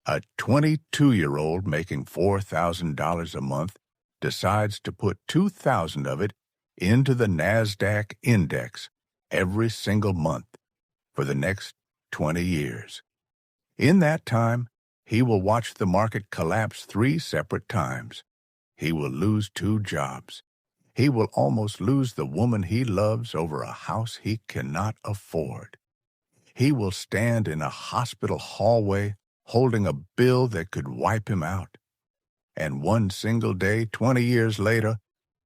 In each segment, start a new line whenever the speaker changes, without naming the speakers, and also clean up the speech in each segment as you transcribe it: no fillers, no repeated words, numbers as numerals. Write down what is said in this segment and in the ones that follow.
A 22-year-old making $4,000 a month decides to put 2,000 of it into the Nasdaq index every single month for the next 20 years. In that time, he will watch the market collapse 3 separate times. He will lose 2 jobs. He will almost lose the woman he loves over a house he cannot afford. He will stand in a hospital hallway holding a bill that could wipe him out. And one single day, 20 years later,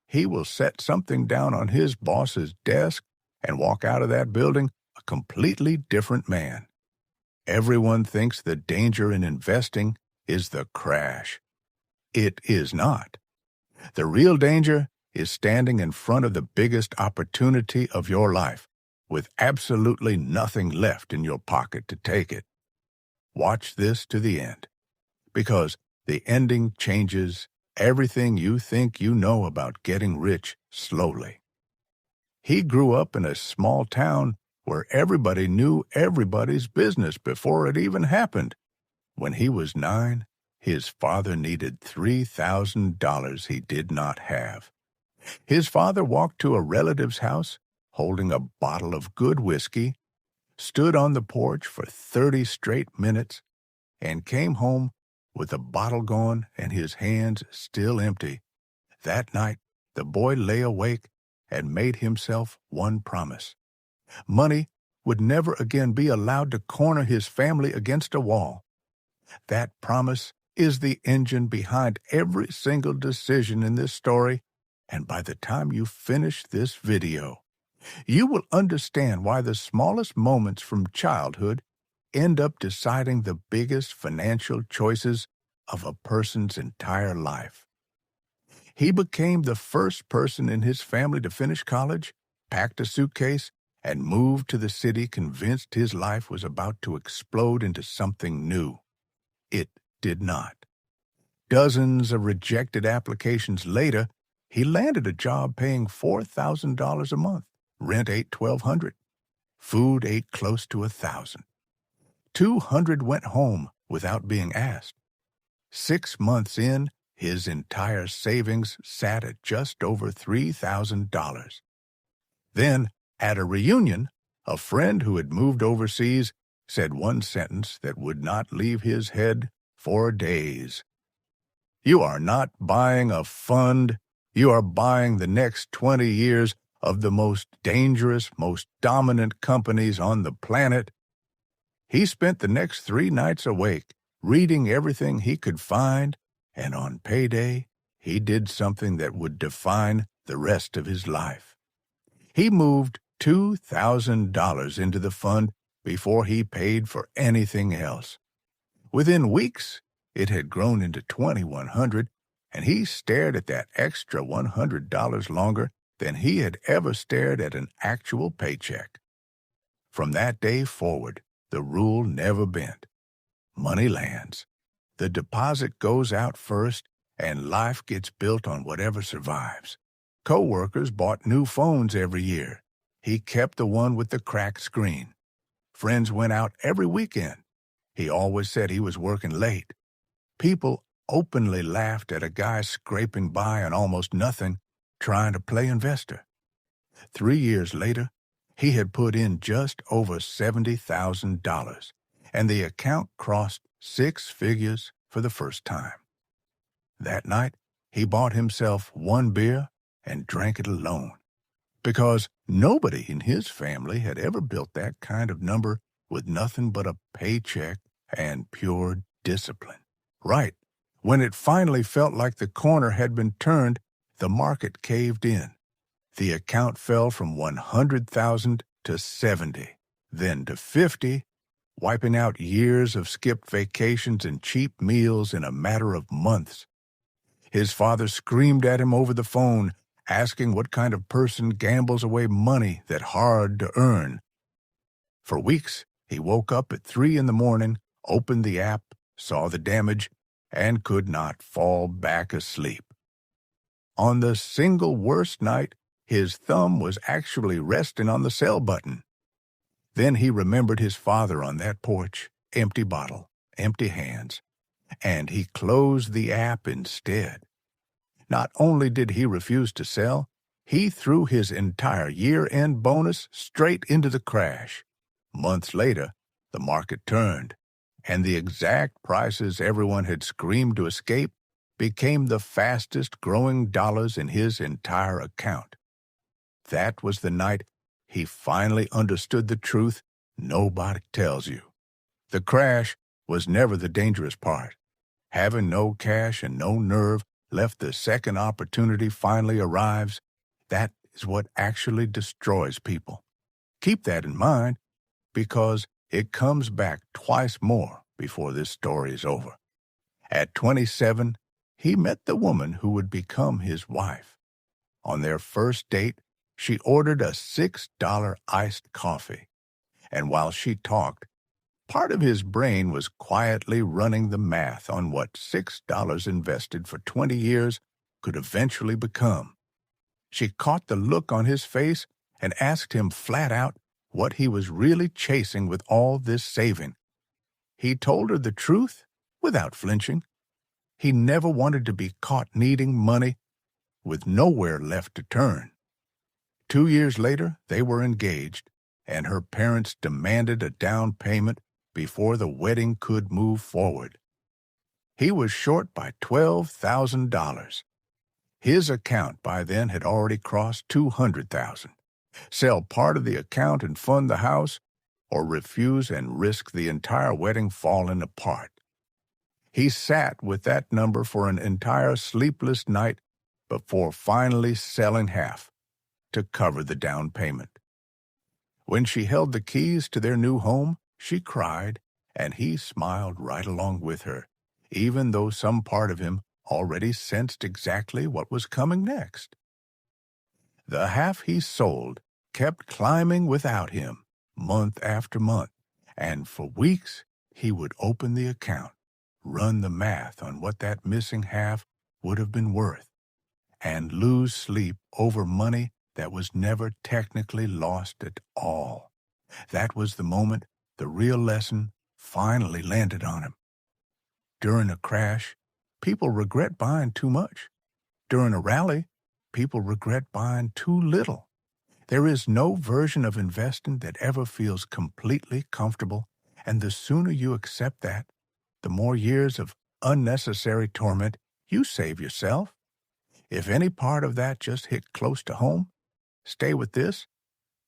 he will set something down on his boss's desk and walk out of that building a completely different man. Everyone thinks the danger in investing is the crash. It is not. The real danger is standing in front of the biggest opportunity of your life with absolutely nothing left in your pocket to take it. Watch this to the end, because the ending changes everything you think you know about getting rich slowly. He grew up in a small town where everybody knew everybody's business before it even happened. When he was 9, his father needed $3,000 he did not have. His father walked to a relative's house holding a bottle of good whiskey, stood on the porch for 30 straight minutes, and came home with the bottle gone and his hands still empty. That night, the boy lay awake and made himself one promise. Money would never again be allowed to corner his family against a wall. That promise is the engine behind every single decision in this story, and by the time you finish this video, you will understand why the smallest moments from childhood end up deciding the biggest financial choices of a person's entire life. He became the first person in his family to finish college, packed a suitcase, and moved to the city convinced his life was about to explode into something new. It did not. Dozens of rejected applications later, he landed a job paying $4,000 a month. Rent ate $1,200. Food ate close to $1,000. 200 went home without being asked. 6 months in, his entire savings sat at just over $3,000. Then, at a reunion, a friend who had moved overseas said one sentence that would not leave his head for days. "You are not buying a fund. You are buying the next 20 years of the most dangerous, most dominant companies on the planet." He spent the next 3 nights awake, reading everything he could find, and on payday, he did something that would define the rest of his life. He moved $2,000 into the fund before he paid for anything else. Within weeks, it had grown into $2,100, and he stared at that extra $100 longer than he had ever stared at an actual paycheck. From that day forward, the rule never bent. Money lands. The deposit goes out first, and life gets built on whatever survives. Co-workers bought new phones every year. He kept the one with the cracked screen. Friends went out every weekend. He always said he was working late. People openly laughed at a guy scraping by on almost nothing, trying to play investor. 3 years later, he had put in just over $70,000, and the account crossed 6 figures for the first time. That night, he bought himself 1 beer and drank it alone, because nobody in his family had ever built that kind of number with nothing but a paycheck and pure discipline. Right, when it finally felt like the corner had been turned, the market caved in. The account fell from 100,000 to 70, then to 50, wiping out years of skipped vacations and cheap meals in a matter of months. His father screamed at him over the phone, asking what kind of person gambles away money that hard to earn. For weeks, he woke up at 3 in the morning, opened the app, saw the damage, and could not fall back asleep. On the single worst night, his thumb was actually resting on the sell button. Then he remembered his father on that porch, empty bottle, empty hands, and he closed the app instead. Not only did he refuse to sell, he threw his entire year-end bonus straight into the crash. Months later, the market turned, and the exact prices everyone had screamed to escape became the fastest-growing dollars in his entire account. That was the night he finally understood the truth nobody tells you. The crash was never the dangerous part. Having no cash and no nerve left the second opportunity finally arrives, that is what actually destroys people. Keep that in mind, because it comes back twice more before this story is over. At 27, he met the woman who would become his wife. On their first date, she ordered a $6 iced coffee, and while she talked, part of his brain was quietly running the math on what $6 invested for 20 years could eventually become. She caught the look on his face and asked him flat out what he was really chasing with all this saving. He told her the truth without flinching. He never wanted to be caught needing money with nowhere left to turn. 2 years later, they were engaged, and her parents demanded a down payment before the wedding could move forward. He was short by $12,000. His account by then had already crossed $200,000. Sell part of the account and fund the house, or refuse and risk the entire wedding falling apart. He sat with that number for an entire sleepless night before finally selling half to cover the down payment. When she held the keys to their new home, she cried, and he smiled right along with her, even though some part of him already sensed exactly what was coming next. The half he sold kept climbing without him, month after month, and for weeks he would open the account, run the math on what that missing half would have been worth, and lose sleep over money that was never technically lost at all. That was the moment the real lesson finally landed on him. During a crash, people regret buying too much. During a rally, people regret buying too little. There is no version of investing that ever feels completely comfortable, and the sooner you accept that, the more years of unnecessary torment you save yourself. If any part of that just hit close to home, stay with this,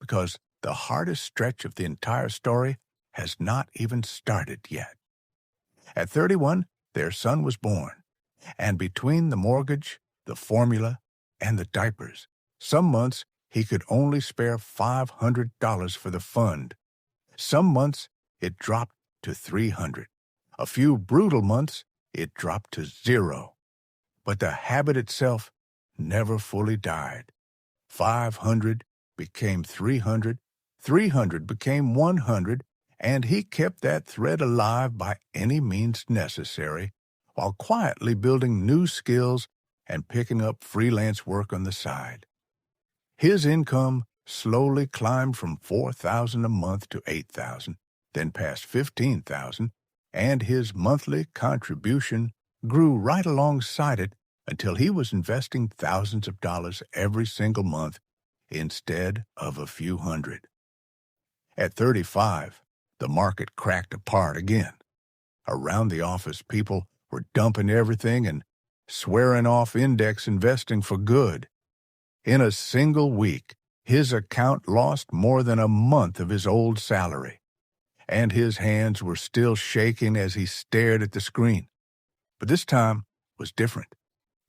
because the hardest stretch of the entire story has not even started yet. At 31, their son was born, and between the mortgage, the formula, and the diapers, some months he could only spare $500 for the fund. Some months it dropped to $300. A few brutal months it dropped to $0. But the habit itself never fully died. 500 became 300, 300 became 100, and he kept that thread alive by any means necessary, while quietly building new skills and picking up freelance work on the side. His income slowly climbed from $4,000 a month to $8,000, then past $15,000, and his monthly contribution grew right alongside it until he was investing thousands of dollars every single month instead of a few hundred. At 35, the market cracked apart again. Around the office, people were dumping everything and swearing off index investing for good. In a single week, his account lost more than a month of his old salary, and his hands were still shaking as he stared at the screen. But this time was different.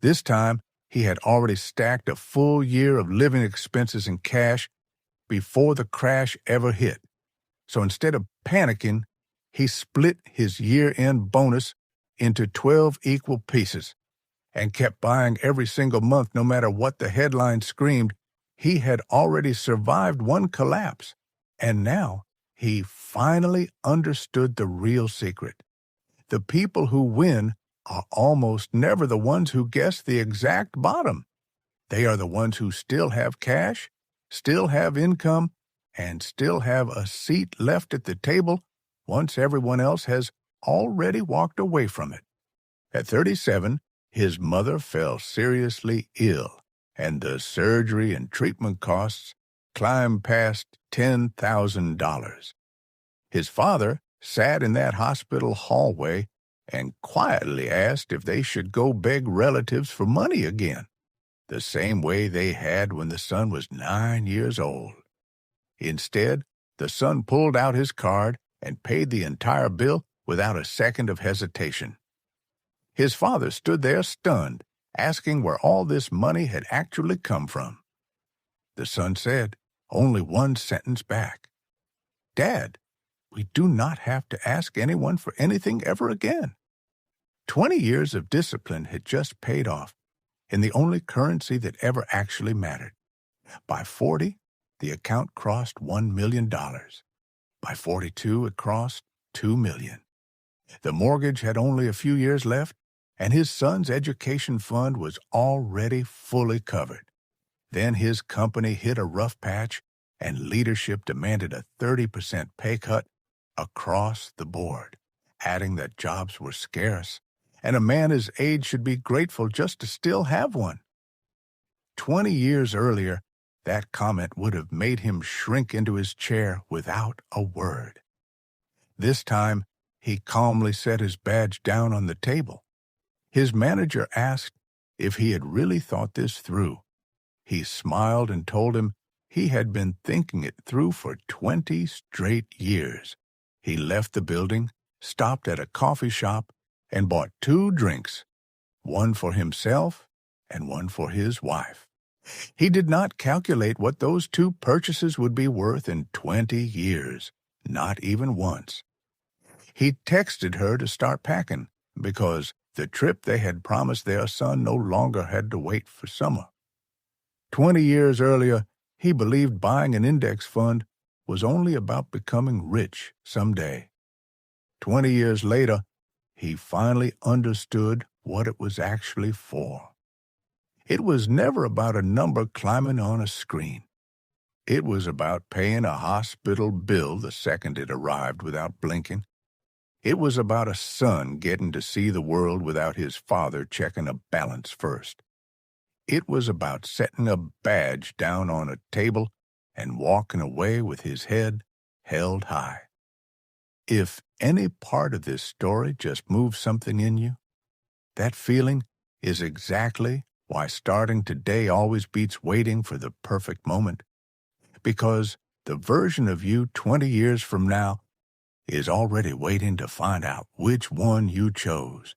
This time, he had already stacked a full year of living expenses in cash before the crash ever hit. So instead of panicking, he split his year-end bonus into 12 equal pieces and kept buying every single month no matter what the headline screamed. He had already survived one collapse, and now he finally understood the real secret. The people who win are almost never the ones who guess the exact bottom. They are the ones who still have cash, still have income, and still have a seat left at the table once everyone else has already walked away from it. At 37, his mother fell seriously ill, and the surgery and treatment costs climbed past $10,000. His father sat in that hospital hallway and quietly asked if they should go beg relatives for money again, the same way they had when the son was 9 years old. Instead, the son pulled out his card and paid the entire bill without a second of hesitation. His father stood there stunned, asking where all this money had actually come from. The son said, only one sentence back, "Dad, we do not have to ask anyone for anything ever again." 20 years of discipline had just paid off in the only currency that ever actually mattered. By 40, the account crossed $1 million. By 42, it crossed $2 million. The mortgage had only a few years left, and his son's education fund was already fully covered. Then his company hit a rough patch, and leadership demanded a 30% pay cut across the board, adding that jobs were scarce, and a man his age should be grateful just to still have one. 20 years earlier, that comment would have made him shrink into his chair without a word. This time, he calmly set his badge down on the table. His manager asked if he had really thought this through. He smiled and told him he had been thinking it through for 20 straight years. He left the building, stopped at a coffee shop, and bought 2 drinks, one for himself and one for his wife. He did not calculate what those 2 purchases would be worth in 20 years, not even once. He texted her to start packing because the trip they had promised their son no longer had to wait for summer. 20 years earlier, he believed buying an index fund was only about becoming rich someday. 20 years later, he finally understood what it was actually for. It was never about a number climbing on a screen. It was about paying a hospital bill the second it arrived without blinking. It was about a son getting to see the world without his father checking a balance first. It was about setting a badge down on a table and walking away with his head held high. If any part of this story just moves something in you, that feeling is exactly why starting today always beats waiting for the perfect moment. Because the version of you 20 years from now is already waiting to find out which one you chose.